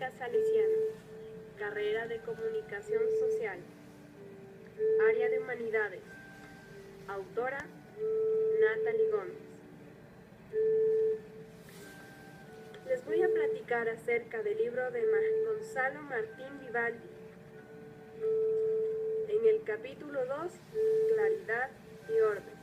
Mónica Salesiano, carrera de Comunicación Social, área de Humanidades, autora Natalie Gómez. Les voy a platicar acerca del libro de Gonzalo Martín Vivaldi. En el capítulo 2, Claridad y Orden.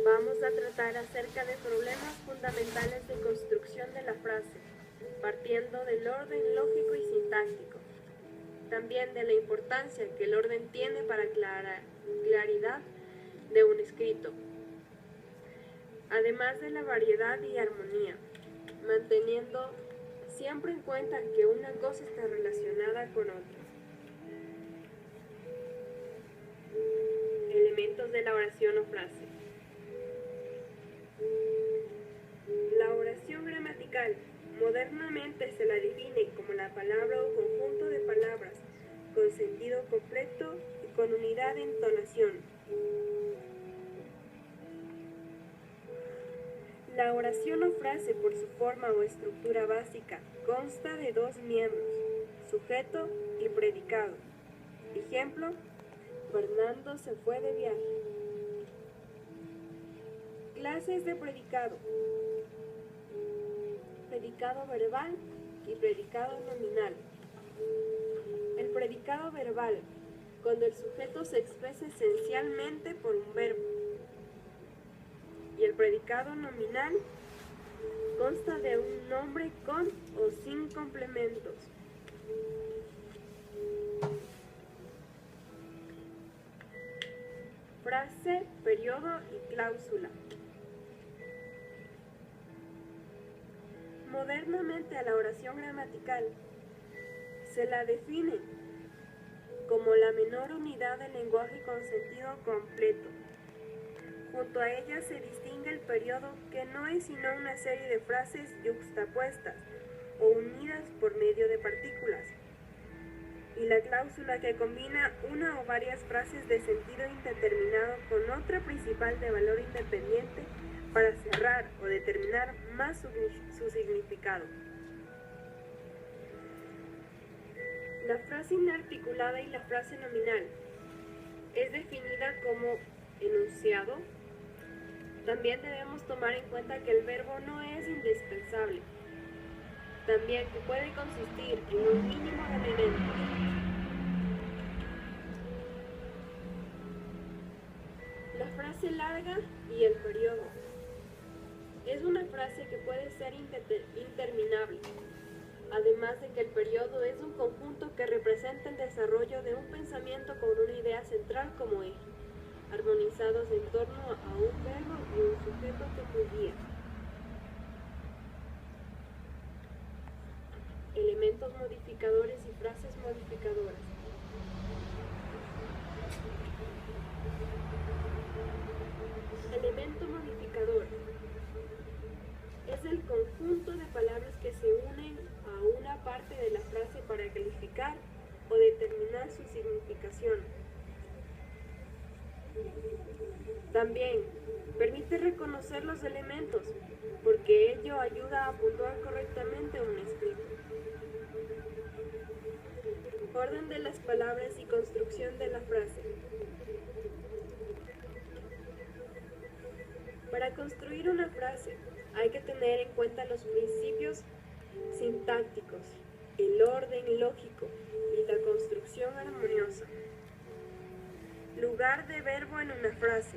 Vamos a tratar acerca de problemas fundamentales de construcción de la frase, partiendo del orden lógico y sintáctico. También de la importancia que el orden tiene para claridad de un escrito. Además de la variedad y armonía, manteniendo siempre en cuenta que una cosa está relacionada con otra. Elementos de la oración o frase. La oración gramatical modernamente se la define como la palabra o conjunto de palabras con sentido completo y con unidad de entonación. La oración o frase, por su forma o estructura básica, consta de dos miembros, sujeto y predicado. Ejemplo: Fernando se fue de viaje. Clases de predicado: predicado verbal y predicado nominal. El predicado verbal, cuando el sujeto se expresa esencialmente por un verbo. Y el predicado nominal consta de un nombre con o sin complementos. Frase, periodo y cláusula. Modernamente a la oración gramatical se la define como la menor unidad del lenguaje con sentido completo. Junto a ella se distingue el periodo, que no es sino una serie de frases yuxtapuestas o unidas por medio de partículas, y la cláusula, que combina una o varias frases de sentido indeterminado con otra principal de valor independiente para cerrar o determinar más su significado. La frase inarticulada y la frase nominal es definida como enunciado. También debemos tomar en cuenta que el verbo no es indispensable. También que puede consistir en un mínimo de elementos. La frase larga y el periodo. Es una frase que puede ser interminable, además de que el periodo es un conjunto que representa el desarrollo de un pensamiento con una idea central como eje, armonizados en torno a un verbo y un sujeto que guía. Elementos modificadores y frases modificadoras. Elemento modificador es el conjunto de palabras que se unen a una parte de la frase para calificar o determinar su significación. También permite reconocer los elementos, porque ello ayuda a puntuar correctamente un escrito. Orden de las palabras y construcción de la frase. Para construir una frase hay que tener en cuenta los principios sintácticos, el orden lógico y la construcción armoniosa. Lugar de verbo en una frase.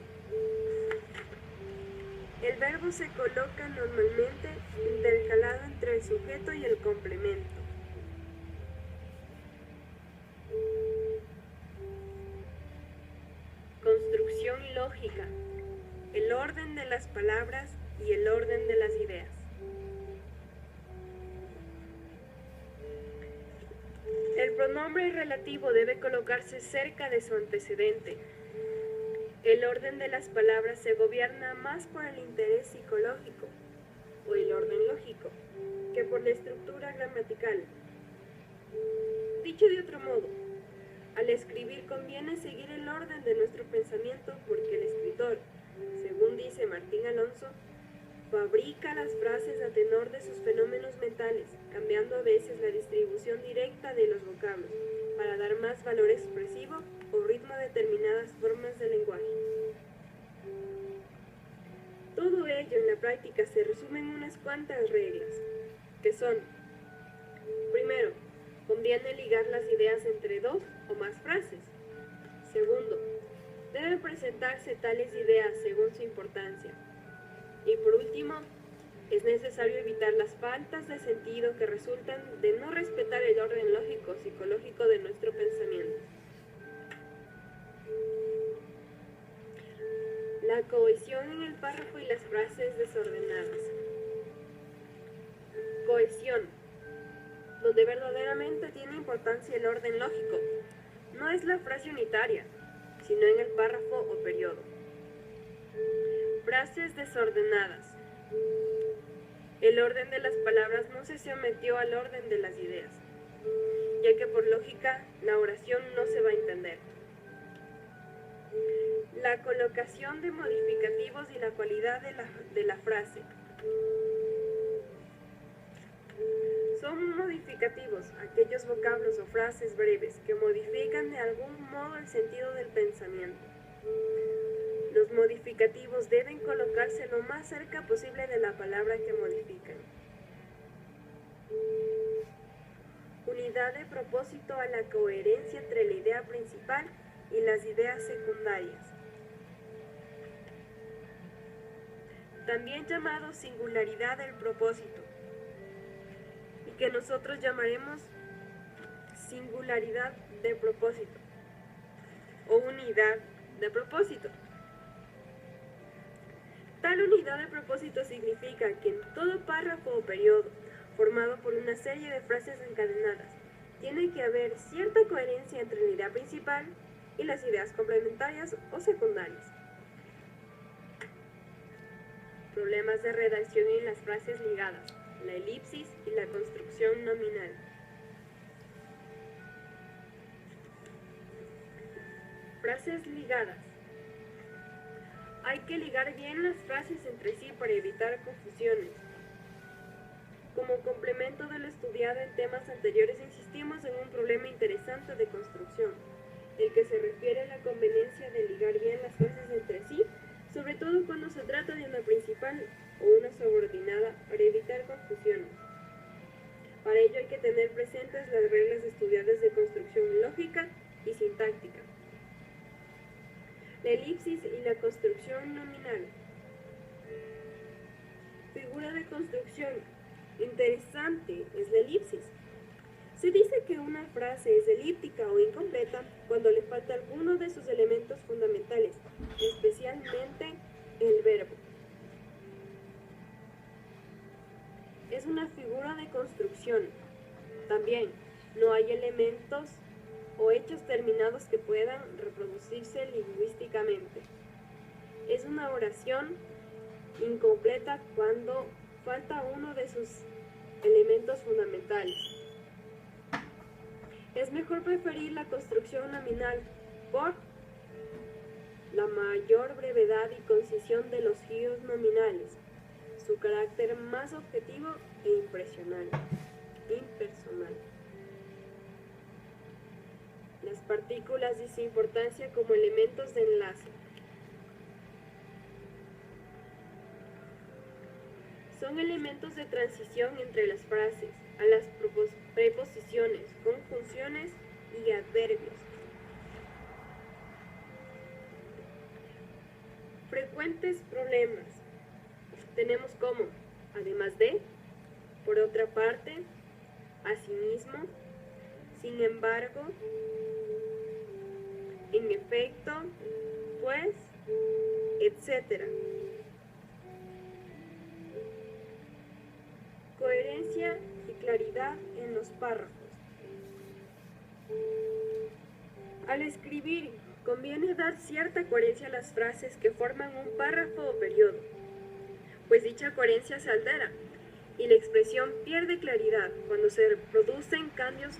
El verbo se coloca normalmente intercalado entre el sujeto y el complemento. Construcción lógica. El orden de las palabras y el orden de las ideas. El pronombre relativo debe colocarse cerca de su antecedente. El orden de las palabras se gobierna más por el interés psicológico o el orden lógico que por la estructura gramatical. Dicho de otro modo, al escribir conviene seguir el orden de nuestro pensamiento porque el escritor, según dice Martín Alonso, fabrica las frases a tenor de sus fenómenos mentales, cambiando a veces la distribución directa de los vocablos para dar más valor expresivo o ritmo a determinadas formas de lenguaje. Todo ello en la práctica se resume en unas cuantas reglas, que son: primero, conviene ligar las ideas entre dos o más frases. Segundo, deben presentarse tales ideas según su importancia. Y por último, es necesario evitar las faltas de sentido que resultan de no respetar el orden lógico-psicológico de nuestro pensamiento. La cohesión en el párrafo y las frases desordenadas. Cohesión, donde verdaderamente tiene importancia el orden lógico, no es la frase unitaria, sino en el párrafo o periodo. Frases desordenadas. El orden de las palabras no se sometió al orden de las ideas, ya que por lógica la oración no se va a entender. La colocación de modificativos y la cualidad de la frase. Son modificativos aquellos vocablos o frases breves que modifican de algún modo el sentido del pensamiento. Los modificativos deben colocarse lo más cerca posible de la palabra que modifican. Unidad de propósito a la coherencia entre la idea principal y las ideas secundarias. También llamado singularidad del propósito, y que nosotros llamaremos singularidad de propósito o unidad de propósito. Tal unidad de propósito significa que en todo párrafo o periodo, formado por una serie de frases encadenadas, tiene que haber cierta coherencia entre la idea principal y las ideas complementarias o secundarias. Problemas de redacción en las frases ligadas, la elipsis y la construcción nominal. Frases ligadas. Hay que ligar bien las frases entre sí para evitar confusiones. Como complemento de lo estudiado en temas anteriores, insistimos en un problema interesante de construcción, el que se refiere a la conveniencia de ligar bien las frases entre sí, sobre todo cuando se trata de una principal o una subordinada, para evitar confusiones. Para ello hay que tener presentes las reglas estudiadas de construcción lógica y sintáctica. La elipsis y la construcción nominal. Figura de construcción interesante es la elipsis. Se dice que una frase es elíptica o incompleta cuando le falta alguno de sus elementos fundamentales, especialmente el verbo. Es una figura de construcción. También no hay elementos o hechos terminados que puedan reproducirse lingüísticamente. Es una oración incompleta cuando falta uno de sus elementos fundamentales. Es mejor preferir la construcción nominal por la mayor brevedad y concisión de los giros nominales, su carácter más objetivo e impersonal. Las partículas y su importancia como elementos de enlace. Son elementos de transición entre las frases, a las preposiciones, conjunciones y adverbios. Frecuentes problemas. Tenemos como, además de, por otra parte, asimismo, sin embargo, en efecto, pues, etc. Coherencia y claridad en los párrafos. Al escribir, conviene dar cierta coherencia a las frases que forman un párrafo o periodo, pues dicha coherencia se altera y la expresión pierde claridad cuando se producen cambios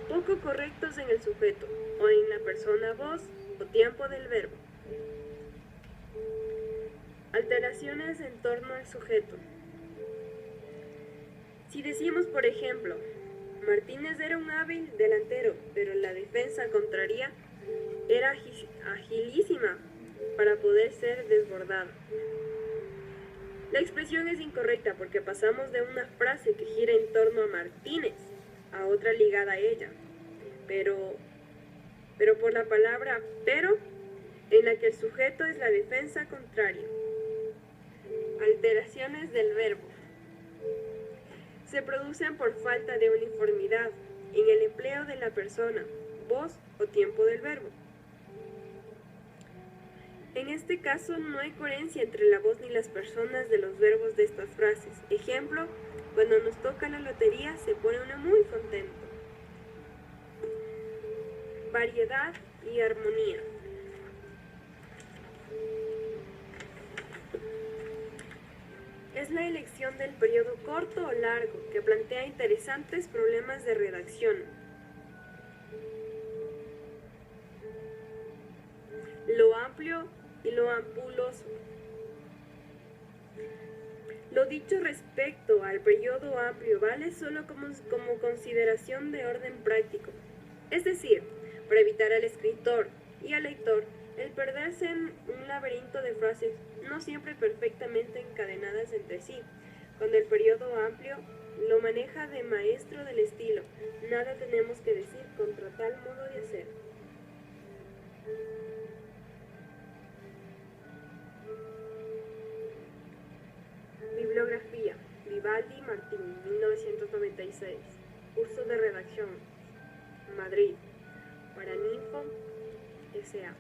poco correctos en el sujeto o en la persona voz o tiempo del verbo. Alteraciones en torno al sujeto. Si decimos, por ejemplo, Martínez era un hábil delantero, pero la defensa contraria era agilísima para poder ser desbordada. La expresión es incorrecta porque pasamos de una frase que gira en torno a Martínez a otra ligada a ella, pero por la palabra pero, en la que el sujeto es la defensa contraria. Alteraciones del verbo. Se producen por falta de uniformidad en el empleo de la persona, voz o tiempo del verbo. En este caso no hay coherencia entre la voz ni las personas de los verbos de estas frases. Ejemplo, cuando nos toca la lotería se pone uno muy contento. Variedad y armonía. Es la elección del periodo corto o largo que plantea interesantes problemas de redacción. Lo amplio y lo ampuloso. Lo dicho respecto al periodo amplio vale solo como consideración de orden práctico, es decir, para evitar al escritor y al lector el perderse en un laberinto de frases no siempre perfectamente encadenadas entre sí. Cuando el periodo amplio lo maneja de maestro del estilo, nada tenemos que decir contra tal modo de hacer. Bibliografía. Vivaldi Martín, 1996. Curso de redacción. Madrid. Paraninfo S.A.